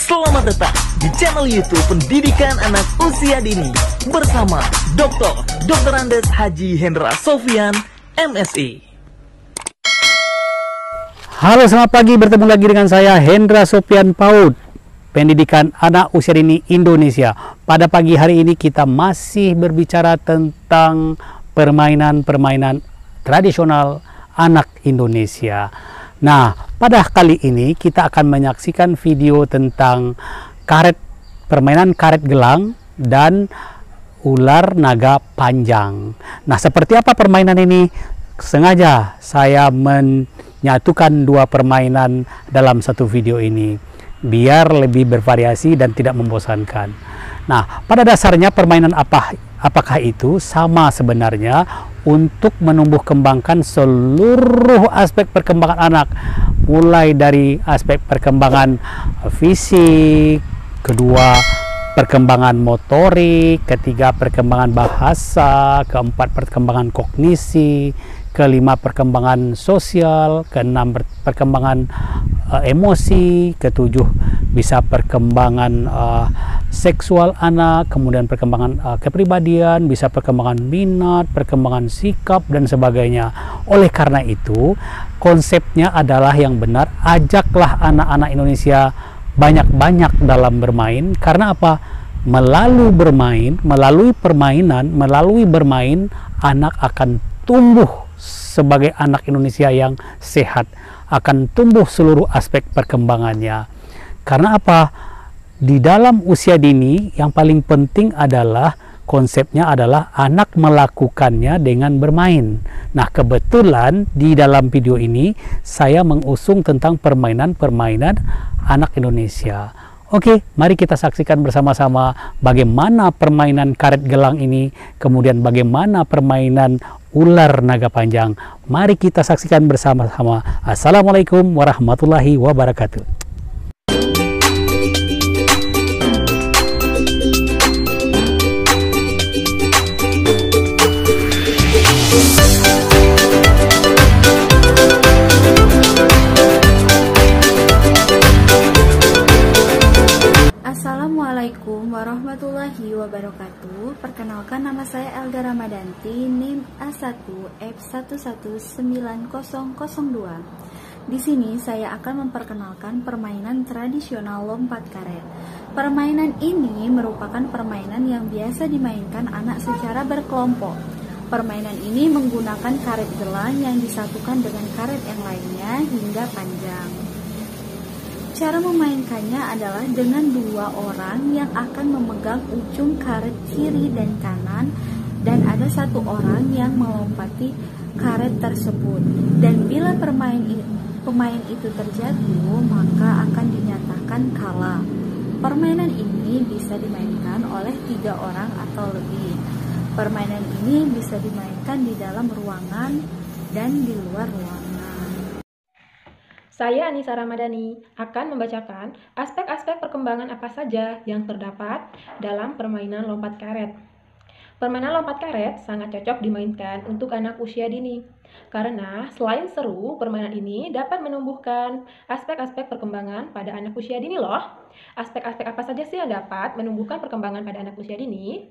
Selamat datang di channel YouTube Pendidikan Anak Usia Dini bersama Dr. Andes Haji Hendra Sofyan, MSI. Halo, selamat pagi. Bertemu lagi dengan saya Hendra Sofyan PAUD, Pendidikan Anak Usia Dini Indonesia. Pada pagi hari ini kita masih berbicara tentang permainan-permainan tradisional anak Indonesia. Nah, pada kali ini kita akan menyaksikan video tentang permainan karet gelang dan ular naga panjang. Nah, seperti apa permainan ini? Sengaja saya menyatukan dua permainan dalam satu video ini biar lebih bervariasi dan tidak membosankan. Nah, pada dasarnya permainan apakah itu? Sama sebenarnya, untuk menumbuh kembangkan seluruh aspek perkembangan anak, mulai dari aspek perkembangan fisik, kedua perkembangan motorik, ketiga perkembangan bahasa, keempat perkembangan kognisi, kelima perkembangan sosial, keenam perkembangan emosi, ketujuh bisa perkembangan seksual anak, kemudian perkembangan kepribadian, bisa perkembangan minat, perkembangan sikap, dan sebagainya. Oleh karena itu, konsepnya adalah yang benar, ajaklah anak-anak Indonesia banyak-banyak dalam bermain. Karena apa? Melalui bermain, anak akan tumbuh sebagai anak Indonesia yang sehat, akan tumbuh seluruh aspek perkembangannya. Karena apa? Di dalam usia dini yang paling penting adalah konsepnya adalah anak melakukannya dengan bermain. Nah, kebetulan di dalam video ini saya mengusung tentang permainan-permainan anak Indonesia. Oke, mari kita saksikan bersama-sama bagaimana permainan karet gelang ini, kemudian bagaimana permainan ular naga panjang. Mari kita saksikan bersama-sama. Assalamualaikum warahmatullahi wabarakatuh. Assalamualaikum warahmatullahi wabarakatuh. Perkenalkan, nama saya Elga Ramadanti, NIM A1F1190002. Di sini saya akan memperkenalkan permainan tradisional lompat karet. Permainan ini merupakan permainan yang biasa dimainkan anak secara berkelompok. Permainan ini menggunakan karet gelang yang disatukan dengan karet yang lainnya hingga panjang. Cara memainkannya adalah dengan dua orang yang akan memegang ujung karet kiri dan kanan, dan ada satu orang yang melompati karet tersebut. Dan bila pemain itu terjatuh, maka akan dinyatakan kalah. Permainan ini bisa dimainkan oleh 3 orang atau lebih. Permainan ini bisa dimainkan di dalam ruangan dan di luar ruangan. Saya Anissa Ramadhani akan membacakan aspek-aspek perkembangan apa saja yang terdapat dalam permainan lompat karet. Permainan lompat karet sangat cocok dimainkan untuk anak usia dini, karena selain seru, permainan ini dapat menumbuhkan aspek-aspek perkembangan pada anak usia dini loh. Aspek-aspek apa saja sih yang dapat menumbuhkan perkembangan pada anak usia dini?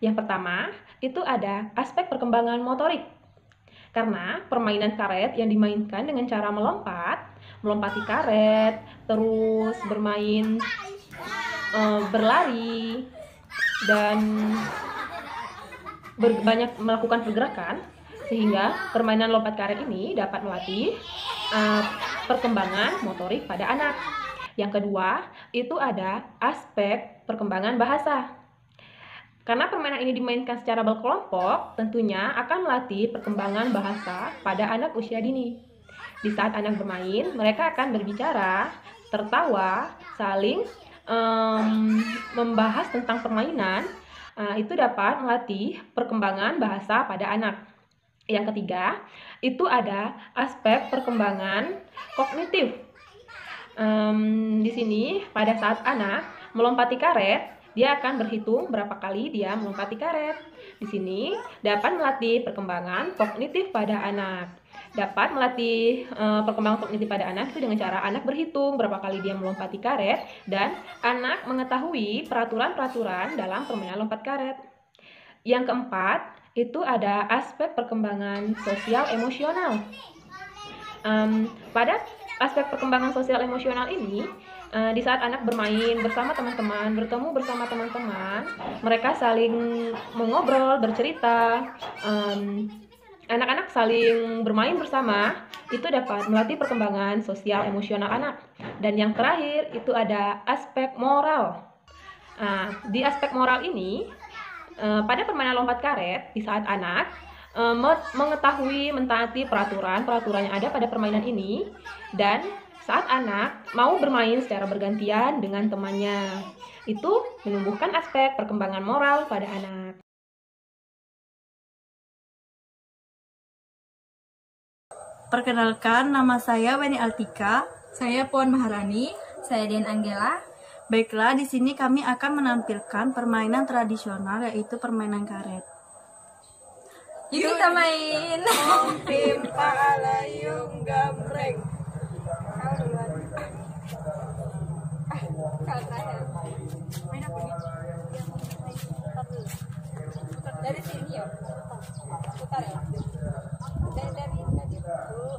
Yang pertama, itu ada aspek perkembangan motorik. Karena permainan karet yang dimainkan dengan cara melompati karet, terus bermain berlari, dan banyak melakukan pergerakan, sehingga permainan lompat karet ini dapat melatih perkembangan motorik pada anak. Yang kedua, itu ada aspek perkembangan bahasa. Karena permainan ini dimainkan secara berkelompok, tentunya akan melatih perkembangan bahasa pada anak usia dini. Di saat anak bermain, mereka akan berbicara, tertawa, saling membahas tentang permainan. Itu dapat melatih perkembangan bahasa pada anak. Yang ketiga, itu ada aspek perkembangan kognitif. Di sini, pada saat anak melompati karet, dia akan berhitung berapa kali dia melompati karet. Di sini dapat melatih perkembangan kognitif pada anak. dapat melatih perkembangan kognitif pada anak itu dengan cara anak berhitung berapa kali dia melompati karet dan anak mengetahui peraturan-peraturan dalam permainan lompat karet. Yang keempat, itu ada aspek perkembangan sosial emosional. Pada aspek perkembangan sosial emosional ini, di saat anak bermain bersama teman-teman, bertemu bersama teman-teman, mereka saling mengobrol, bercerita, anak-anak saling bermain bersama, itu dapat melatih perkembangan sosial emosional anak. Dan yang terakhir, itu ada aspek moral. Di aspek moral ini, pada permainan lompat karet, di saat anak mengetahui, mentaati peraturan-peraturan yang ada pada permainan ini, dan saat anak mau bermain secara bergantian dengan temannya, itu menumbuhkan aspek perkembangan moral pada anak. Perkenalkan, nama saya Weni Altika. Saya Puan Maharani. Saya Dian Anggela. Baiklah, di sini kami akan menampilkan permainan tradisional, yaitu permainan karet. Yuk kita main. Pimpa alayung gamreng. Main apa nih? Dari sini ya. Putar ya. Dari dulu.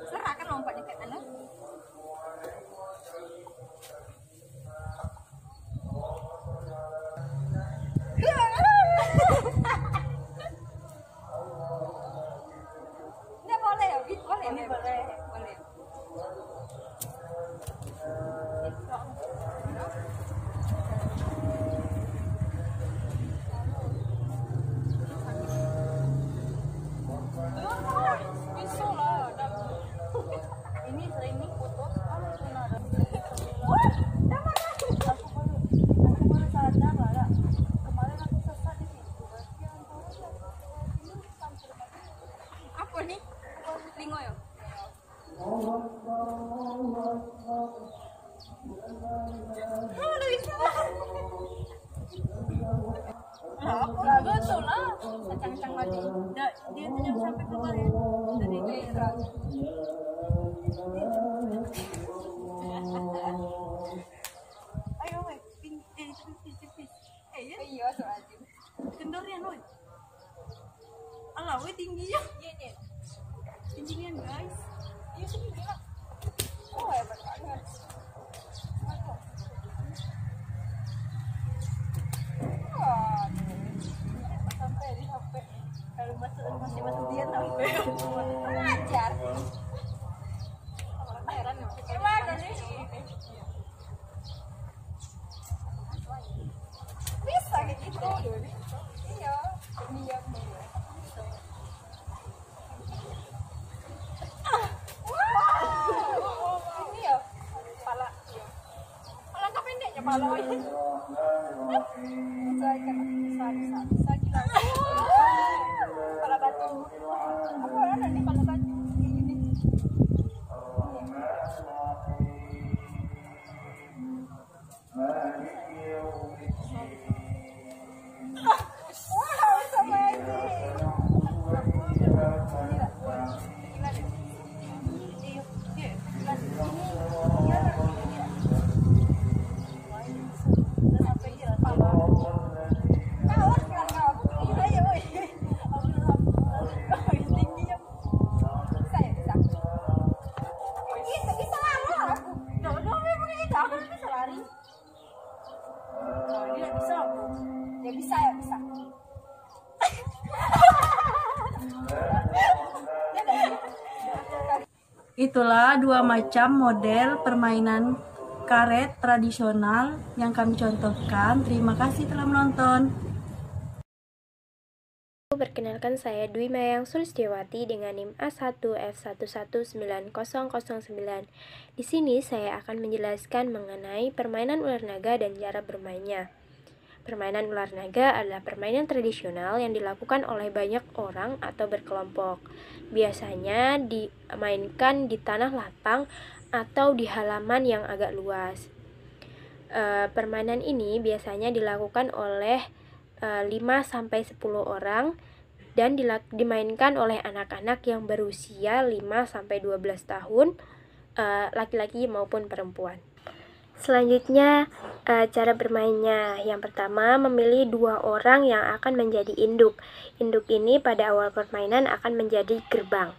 Serahkan lompatnya ke anak. Ini boleh ya? Boleh. Ini boleh. Boleh. Apa nih? Lingo ya? Udah bisa. Lah betul lah. Kencang-kencang lagi. Dia tuh yang sampai keluar ya. Dari daerah. Ayo weh, tipis. Iya, soalnya. Kendornya weh. Alah, weh tingginya. Iya. Tingginya guys. Iya segini lah. Oh hebat banget. Sampai di HP. Kalau masih masuk dia sampai. Ajar. Heran ya. Gimana nih? Bisa kayak gitu. Iya. Diam. Ini ya. Pala. Pala pendeknya pala. Bisa gila. Pala batu. Apa ada nih pala batu? Ini. Wow, sama aja. Gila deh. Sampai Itulah dua macam model permainan karet tradisional yang kami contohkan. Terima kasih telah menonton. Perkenalkan, saya Dwi Mayang Sulistiawati dengan NIM A1F1190009. Di sini saya akan menjelaskan mengenai permainan ular naga dan cara bermainnya. Permainan ular naga adalah permainan tradisional yang dilakukan oleh banyak orang atau berkelompok. Biasanya dimainkan di tanah lapang atau di halaman yang agak luas. Permainan ini biasanya dilakukan oleh 5-10 orang dan dimainkan oleh anak-anak yang berusia 5-12 tahun, laki-laki maupun perempuan. Selanjutnya, cara bermainnya. Yang pertama, memilih 2 orang yang akan menjadi induk. Induk ini pada awal permainan akan menjadi gerbang.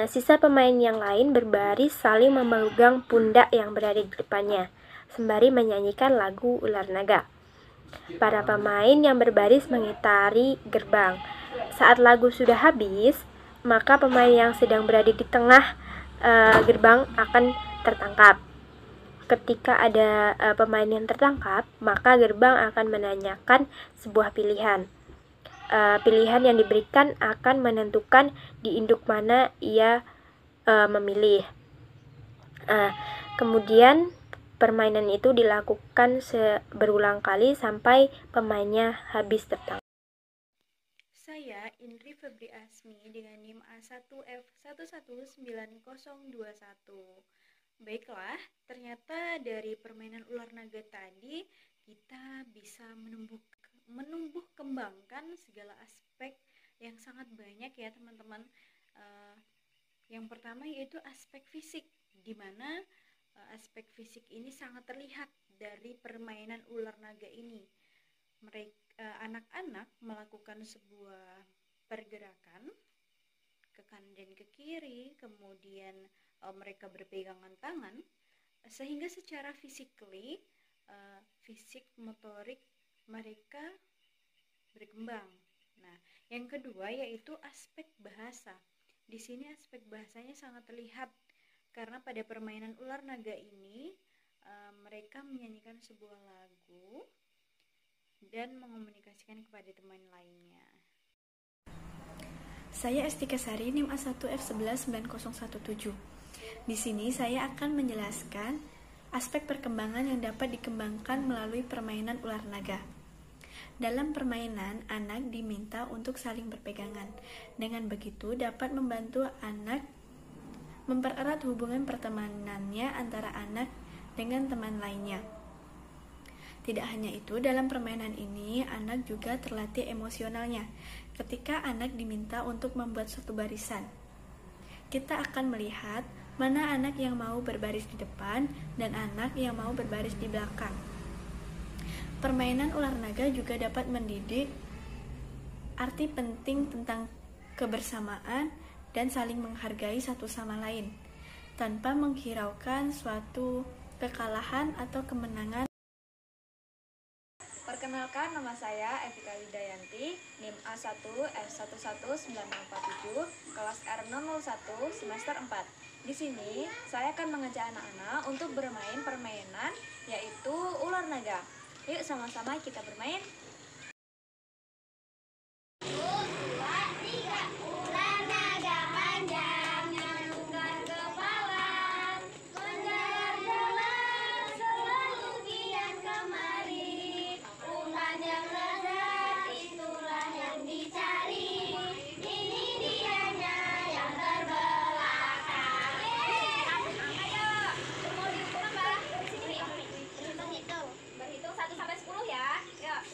Sisa pemain yang lain berbaris saling memegang pundak yang berada di depannya, sembari menyanyikan lagu ular naga. Para pemain yang berbaris mengitari gerbang. Saat lagu sudah habis, maka pemain yang sedang berada di tengah gerbang akan tertangkap. Ketika ada pemain yang tertangkap, maka gerbang akan menanyakan sebuah pilihan. Pilihan yang diberikan akan menentukan di induk mana ia memilih. Kemudian permainan itu dilakukan berulang kali sampai pemainnya habis tertangkap. Saya Indri Febri Asmi dengan NIM A1F1190021. Baiklah, ternyata dari permainan ular naga tadi kita bisa menumbuh kembangkan segala aspek yang sangat banyak ya teman-teman. Yang pertama yaitu aspek fisik, di mana aspek fisik ini sangat terlihat dari permainan ular naga ini. Anak-anak melakukan sebuah pergerakan ke kanan dan ke kiri, kemudian mereka berpegangan tangan, sehingga secara fisik motorik mereka berkembang. Nah, yang kedua yaitu aspek bahasa. Di sini aspek bahasanya sangat terlihat karena pada permainan ular naga ini mereka menyanyikan sebuah lagu dan mengomunikasikan kepada teman lainnya. Saya Estika Sari, NIM A1F1190017. Di sini saya akan menjelaskan aspek perkembangan yang dapat dikembangkan melalui permainan ular naga. Dalam permainan, anak diminta untuk saling berpegangan. Dengan begitu dapat membantu anak mempererat hubungan pertemanannya antara anak dengan teman lainnya. Tidak hanya itu, dalam permainan ini anak juga terlatih emosionalnya. Ketika anak diminta untuk membuat suatu barisan, kita akan melihat mana anak yang mau berbaris di depan dan anak yang mau berbaris di belakang. Permainan ular naga juga dapat mendidik arti penting tentang kebersamaan dan saling menghargai satu sama lain, tanpa menghiraukan suatu kekalahan atau kemenangan. Perkenalkan, nama saya Evika Widayanti, NIM A1F11947, kelas R001, semester 4. Di sini, saya akan mengajak anak-anak untuk bermain permainan, yaitu ular naga. Yuk sama-sama kita bermain. Berhitung 1 sampai 10 ya. Yuk.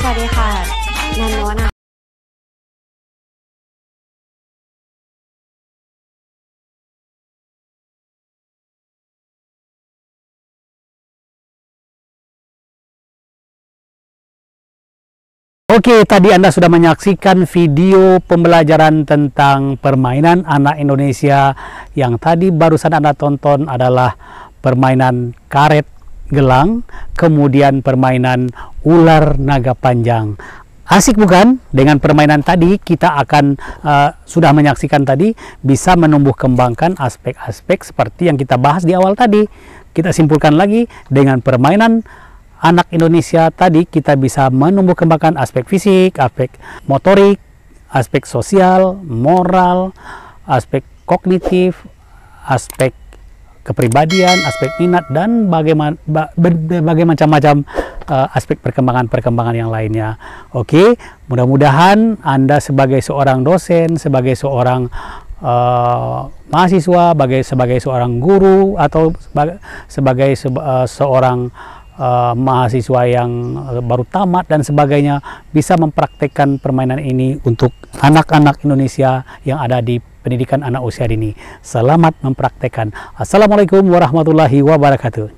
วัสดีค่ะนันโนนะ Oke, tadi Anda sudah menyaksikan video pembelajaran tentang permainan anak Indonesia. Yang tadi barusan Anda tonton adalah permainan karet gelang, kemudian permainan ular naga panjang. Asik bukan? Dengan permainan tadi kita akan sudah menyaksikan tadi bisa menumbuh kembangkan aspek-aspek seperti yang kita bahas di awal tadi. Kita simpulkan lagi dengan permainan anak Indonesia tadi kita bisa menumbuh kembangkan aspek fisik, aspek motorik, aspek sosial, moral, aspek kognitif, aspek kepribadian, aspek minat, dan berbagai macam-macam aspek perkembangan yang lainnya. Oke, mudah-mudahan Anda sebagai seorang dosen, sebagai seorang mahasiswa, sebagai seorang guru, atau sebagai seorang mahasiswa yang baru tamat dan sebagainya bisa mempraktekkan permainan ini untuk anak-anak Indonesia yang ada di pendidikan anak usia dini. Selamat mempraktekkan. Assalamualaikum warahmatullahi wabarakatuh.